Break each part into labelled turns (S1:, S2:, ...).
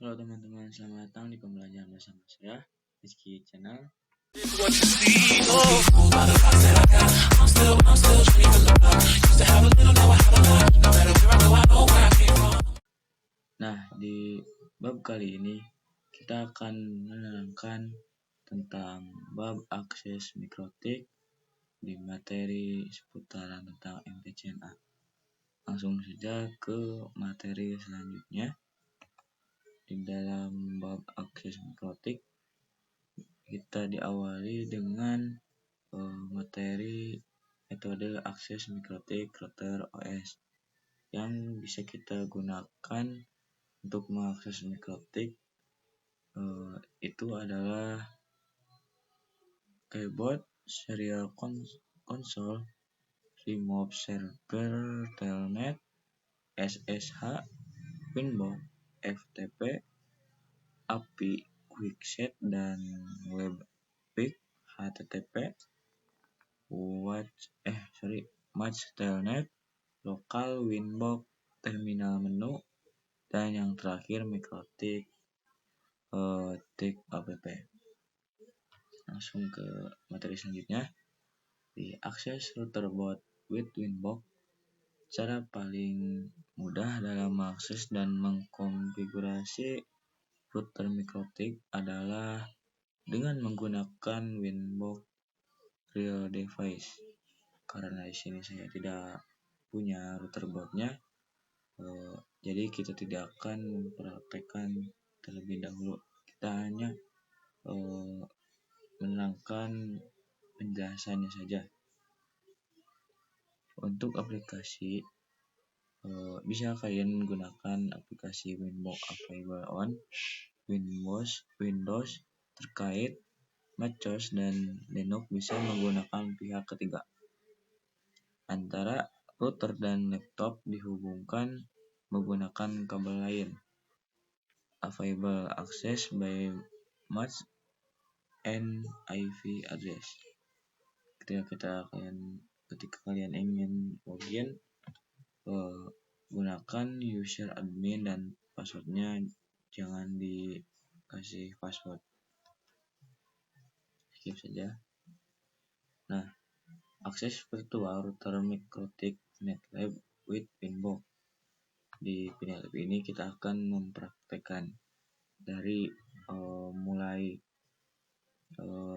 S1: Halo teman-teman, selamat datang di pembelajaran bersama saya, Rizky Channel. Nah, di bab kali ini kita akan menerangkan tentang bab akses mikrotik di materi seputaran tentang MTCNA. Langsung saja ke materi selanjutnya. Di dalam bab akses mikrotik kita diawali dengan materi metode akses mikrotik router OS yang bisa kita gunakan untuk mengakses mikrotik. Itu adalah keyboard, serial console, remote server, telnet, SSH, Winbox, FTP, API, QuickSet, dan Webpack, HTTP, Match Telnet, lokal, Winbox, terminal menu, dan yang terakhir mikrotik tik app. Langsung ke materi selanjutnya. Di akses router boot with Winbox, cara paling mudah dalam mengakses dan mengkonfigurasi router mikrotik adalah dengan menggunakan Winbox Real Device. Karena di sini saya tidak punya router bootnya, jadi kita tidak akan mempraktekkan terlebih dahulu. Kita hanya menerangkan penjelasannya saja. Untuk aplikasi, bisa kalian gunakan aplikasi Winbox Available on Windows terkait MacOS dan Linux bisa menggunakan pihak ketiga. Antara router dan laptop dihubungkan menggunakan kabel lain. Available access by MAC and IP address. Ketika kalian ingin login, gunakan user admin dan passwordnya jangan dikasih password. Skip saja. Nah, akses virtual router mikrotik PinetLab with Winbox. Di PinetLab ini kita akan mempraktekkan dari mulai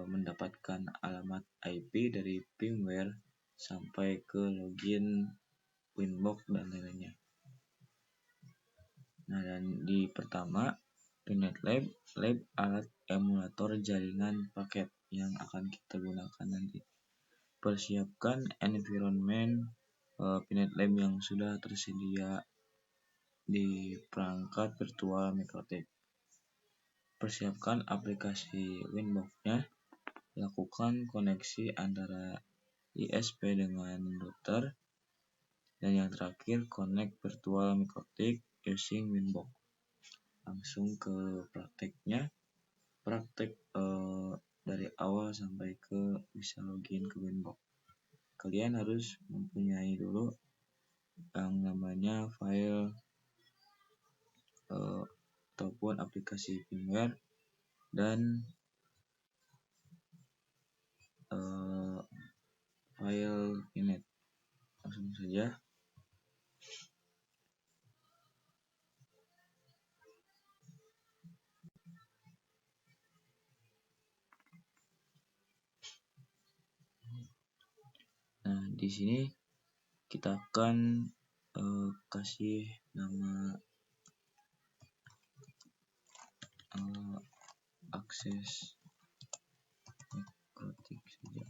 S1: mendapatkan alamat IP dari firmware sampai ke login Winbox dan lainnya. Nah, dan di pertama PinetLab alat emulator jaringan paket yang akan kita gunakan nanti. Persiapkan environment PinetLab yang sudah tersedia di perangkat virtual mikrotik. Persiapkan aplikasi Winbox-nya. Lakukan koneksi antara ISP dengan router. Dan yang terakhir, connect virtual mikrotik using Winbox. Langsung ke prakteknya. Praktek dari awal sampai ke bisa login ke Winbox. Kalian harus mempunyai dulu yang namanya file ataupun aplikasi firmware dan file Pinet. Langsung saja. Nah, di sini kita akan kasih nama akses mikrotik saja.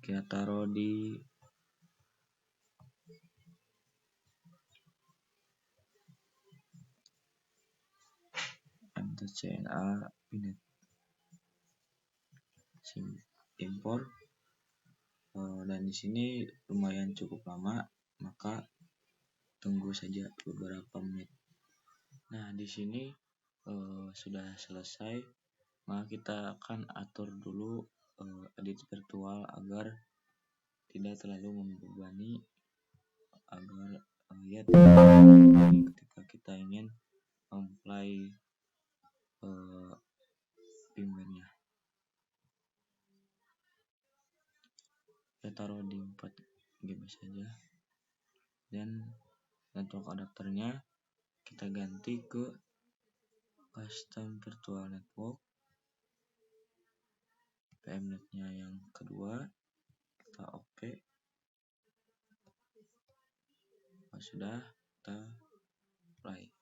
S1: Kita taruh di MTCNA Pinet. Import dan di sini lumayan cukup lama, maka tunggu saja beberapa menit. Nah, di sini sudah selesai. Maka kita akan atur dulu edit virtual agar tidak terlalu membebani, agar ketika saja, dan network adapternya kita ganti ke custom virtual network. PMNet-nya yang kedua kita oke. Kalau sudah, kita play.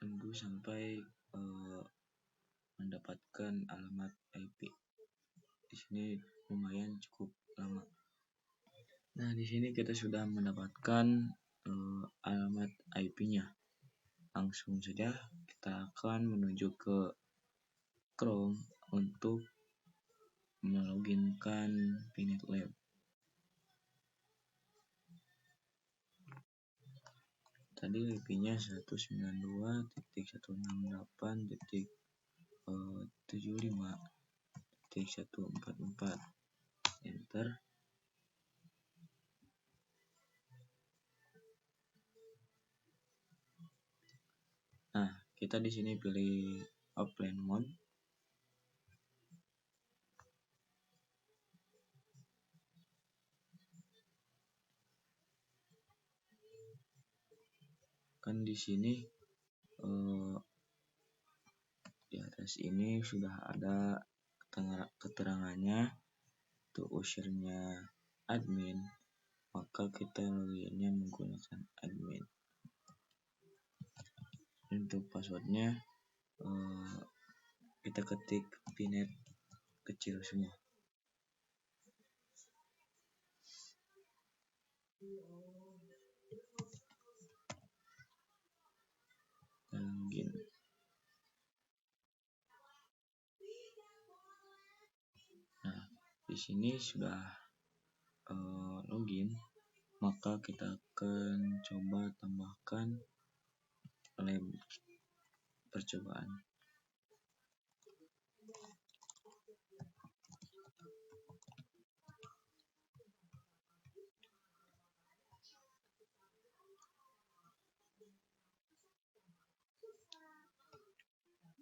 S1: Tunggu sampai mendapatkan alamat IP. Di sini lumayan cukup lama. Nah, di sini kita sudah mendapatkan alamat IP-nya. Langsung saja kita akan menuju ke Chrome untuk meloginkan Pinet Lab. Tadi IP-nya 192.168.75.144. Enter. Nah, kita di sini pilih offline mode. Kan di sini di atas ini sudah ada keterangannya untuk usernya admin, maka kita loginnya menggunakan admin. Untuk passwordnya kita ketik Pinet kecil semua. Login. Nah, di sini sudah login, maka kita akan coba tambahkan lab percobaan.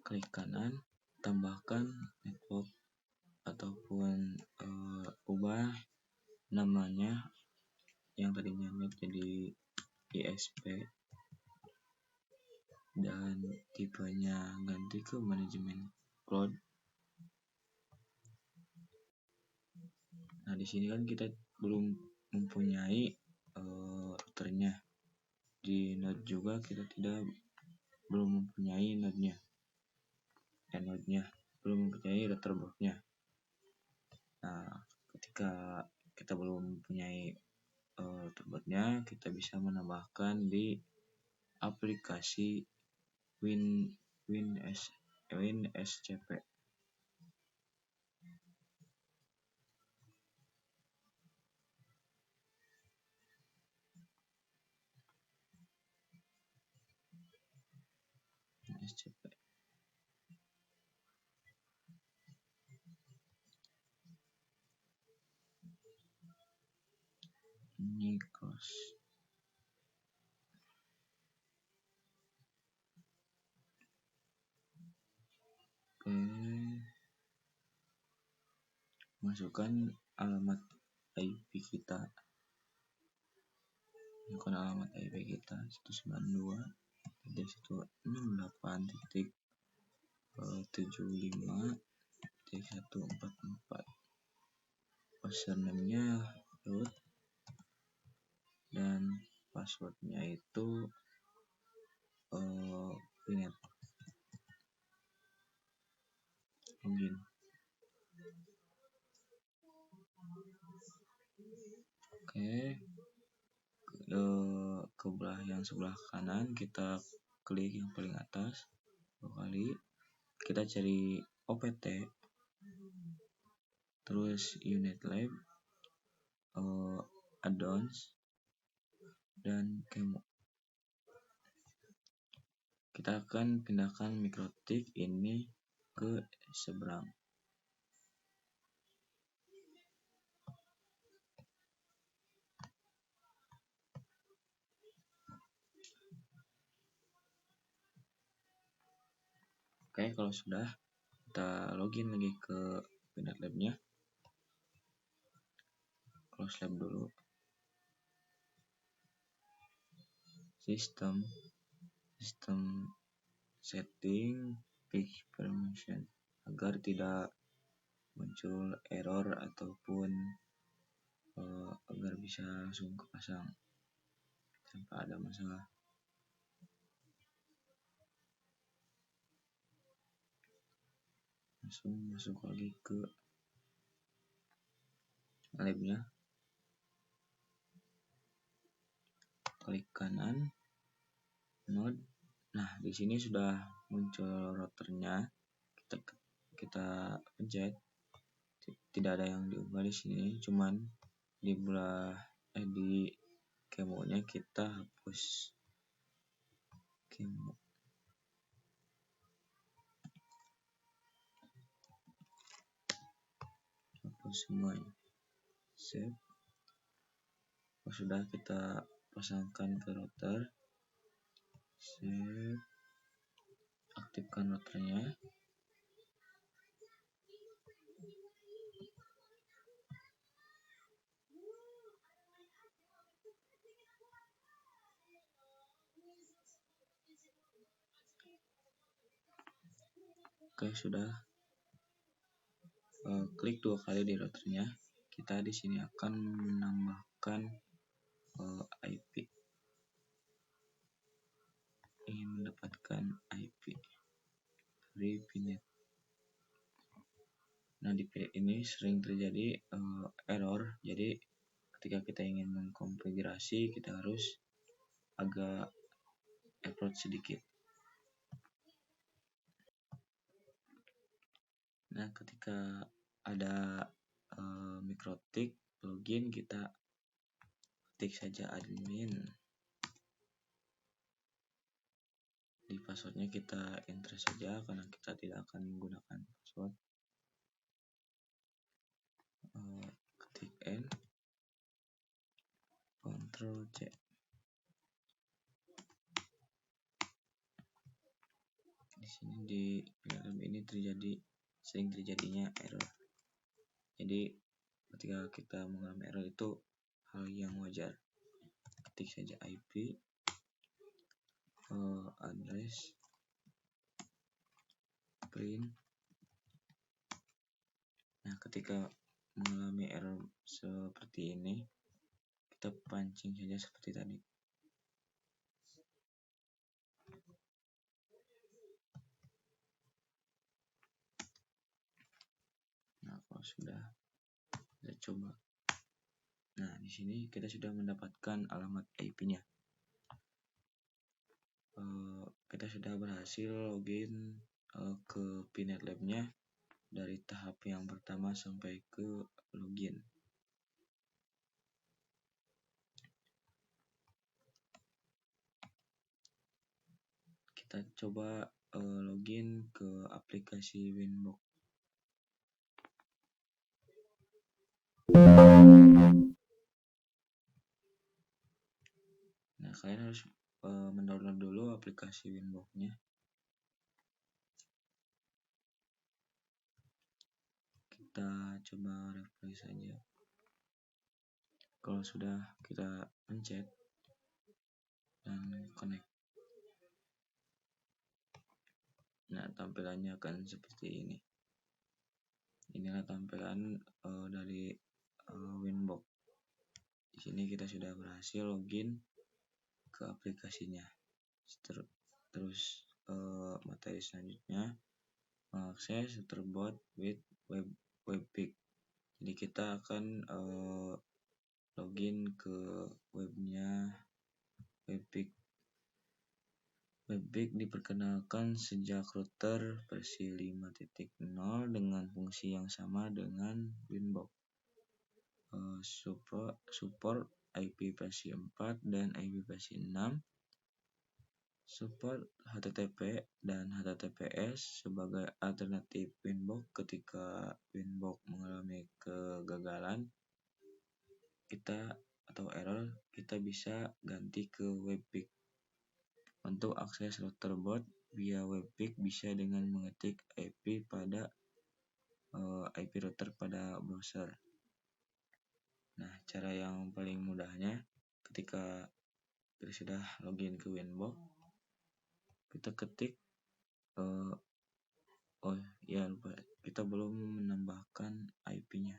S1: Klik kanan, tambahkan network ataupun ubah namanya yang tadinya net jadi ISP, dan tipenya ganti ke manajemen cloud. Nah, di sini kan kita belum mempunyai routernya. Di node juga kita belum mempunyai node-nya. Belum mempunyai router box-nya. Nah, ketika kita belum mempunyai router box-nya, kita bisa menambahkan di aplikasi WinSCP. WinSCP. Ini close. Oke. Masukkan alamat IP kita. Masukkan alamat IP kita 192.168.75.144. Username-nya root dan passwordnya itu Pinet. Login. Oke. Ke yang sebelah kanan kita klik yang paling atas 2 kali. Kita cari OPT, terus unit lab, add-ons, dan Kemo. Kita akan pindahkan mikrotik ini ke seberang. Oke, kalau sudah, kita login lagi ke Pinet Lab-nya. Close lab dulu. Sistem setting page permission agar tidak muncul error ataupun agar bisa langsung kepasang tanpa ada masalah. Langsung masuk lagi ke labnya, klik kanan node. Nah, di sini sudah muncul routernya. Kita pencet. Tidak ada yang diubah di sini, cuman di keyboardnya kita hapus keyboard. Hapus semuanya. Save. Sudah, kita pasangkan ke router. Save. Aktifkan routernya. Oke, sudah. Klik 2 kali di routernya. Kita di sini akan menambahkan IP. Ingin mendapatkan IP dari Pinet. Nah, di Pinet ini sering terjadi error. Jadi ketika kita ingin mengkonfigurasi, kita harus agak effort sedikit. Nah, ketika ada MikroTik login, kita ketik saja admin. Di passwordnya kita enter saja karena kita tidak akan menggunakan password. Ketik N, Ctrl C. Di sini di dalam ini sering terjadinya error. Jadi ketika kita mengalami error itu hal yang wajar. Ketik saja IP, address, print. Nah, ketika mengalami error seperti ini, kita pancing saja seperti tadi. Nah, kalau sudah, kita coba. Nah, di sini kita sudah mendapatkan alamat IP-nya. Kita sudah berhasil login ke Pinet Lab-nya dari tahap yang pertama sampai ke login. Kita coba login ke aplikasi Winbox. Nah, kalian harus mendownload dulu aplikasi Winbox-nya. Kita coba refresh saja. Kalau sudah, kita pencet dan connect. Nah, tampilannya akan seperti ini. Inilah tampilan dari Winbox. Di sini kita sudah berhasil login ke aplikasinya. Terus materi selanjutnya, mengakses Routerbot with Webpick. Jadi kita akan login ke webnya Webpick. Webpick diperkenalkan sejak router versi 5.0 dengan fungsi yang sama dengan Winbox. Support IP versi 4 dan IP versi 6. Support HTTP dan HTTPS sebagai alternatif Winbox ketika Winbox mengalami kegagalan atau error, kita bisa ganti ke Webpick. Untuk akses Routerbot, via Webpick bisa dengan mengetik IP pada IP router pada browser. Nah, cara yang paling mudahnya ketika kita sudah login ke Winbox, kita ketik lupa, kita belum menambahkan IP-nya.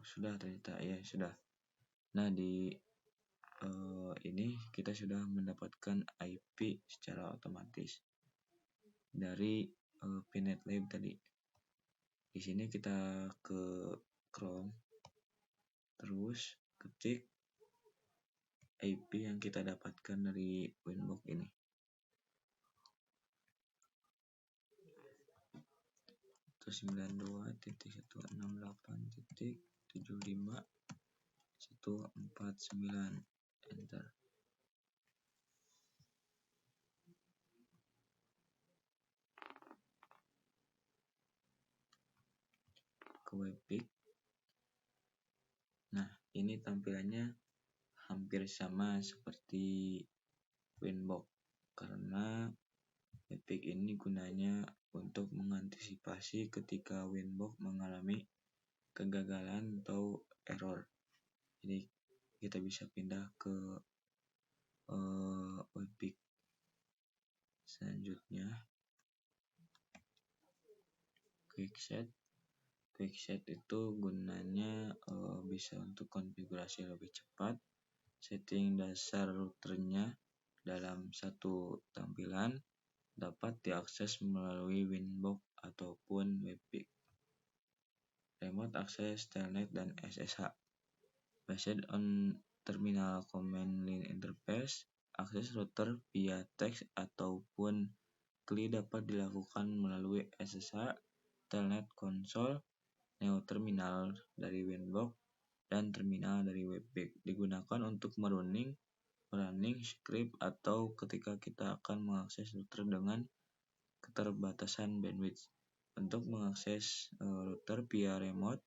S1: Sudah ternyata ya sudah. Nah, di ini kita sudah mendapatkan IP secara otomatis dari Pinet Lab tadi. Di sini kita ke Chrome, terus ketik IP yang kita dapatkan dari Winbox ini. Itu 92.168.75.149, enter. Ke Webpick. Nah, ini tampilannya hampir sama seperti Winbox karena Webpick ini gunanya untuk mengantisipasi ketika Winbox mengalami kegagalan atau error. Jadi kita bisa pindah ke Webpick. Selanjutnya Quickset itu gunanya bisa untuk konfigurasi lebih cepat, setting dasar routernya dalam satu tampilan dapat diakses melalui Winbox ataupun Webpick. Remote access Telnet dan SSH. Based on terminal command line interface, akses router via text ataupun CLI dapat dilakukan melalui SSH, Telnet Console, Neo Terminal dari Winbox, dan terminal dari Webpick. Digunakan untuk running script atau ketika kita akan mengakses router dengan keterbatasan bandwidth. Untuk mengakses router via remote,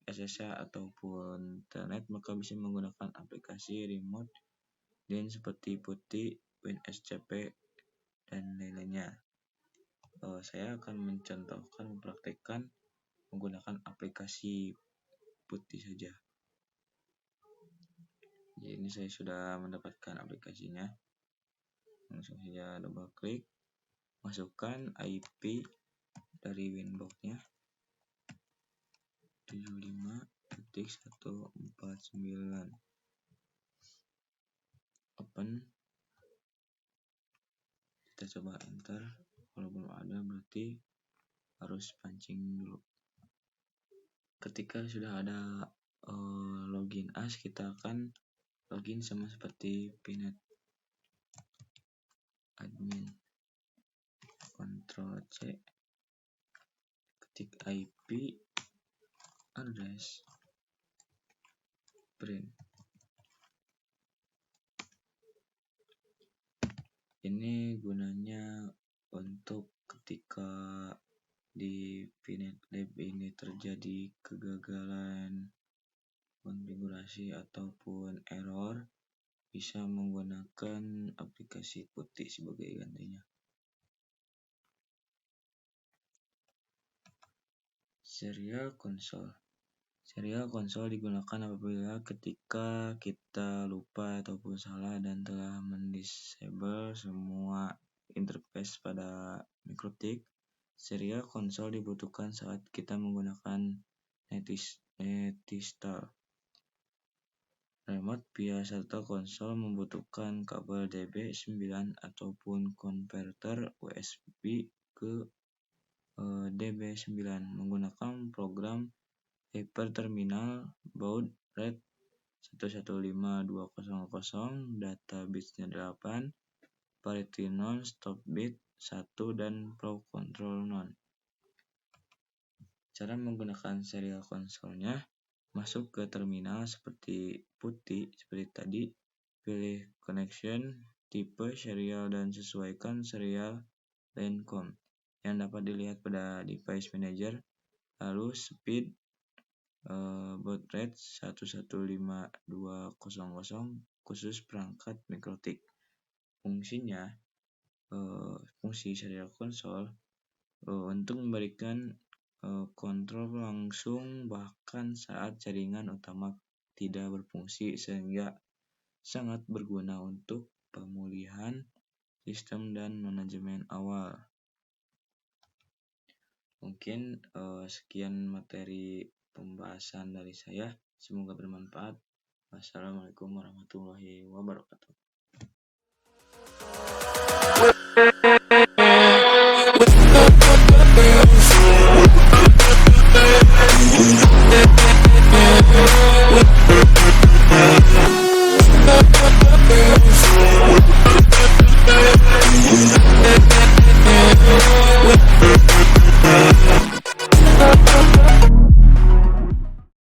S1: SSH ataupun Telnet, maka bisa menggunakan aplikasi remote dan seperti PuTTY, WinSCP, dan lain-lainnya. Saya akan mempraktekkan menggunakan aplikasi PuTTY saja. Jadi ini saya sudah mendapatkan aplikasinya. Langsung saja double klik, masukkan IP dari Winbox-nya 75.149. Open. Kita coba enter. Kalau belum ada berarti harus pancing dulu. Ketika sudah ada login as, kita akan login sama seperti Pinet. Admin, Ctrl C, ketik IP address, print. Ini gunanya untuk ketika di Pinet Lab ini terjadi kegagalan konfigurasi ataupun error, bisa menggunakan aplikasi PuTTY sebagai gantinya. Serial console digunakan apabila ketika kita lupa ataupun salah dan telah mendisable semua interface pada MikroTik. Serial console dibutuhkan saat kita menggunakan netinstall. Remote via SATA console membutuhkan kabel DB9 ataupun konverter USB ke DB9 menggunakan program Hyperterminal baud rate 115200, data bitsnya 8, parity non, stop bit 1, dan flow control non. Cara menggunakan serial console-nya, masuk ke terminal seperti PuTTY seperti tadi, pilih connection, tipe, serial, dan sesuaikan serial line com yang dapat dilihat pada device manager, lalu speed baud rate 115200 khusus perangkat mikrotik. Fungsinya, fungsi serial console untuk memberikan kontrol langsung bahkan saat jaringan utama tidak berfungsi, sehingga sangat berguna untuk pemulihan sistem dan manajemen awal. Mungkin sekian materi pembahasan dari saya. Semoga bermanfaat. Wassalamualaikum warahmatullahi wabarakatuh.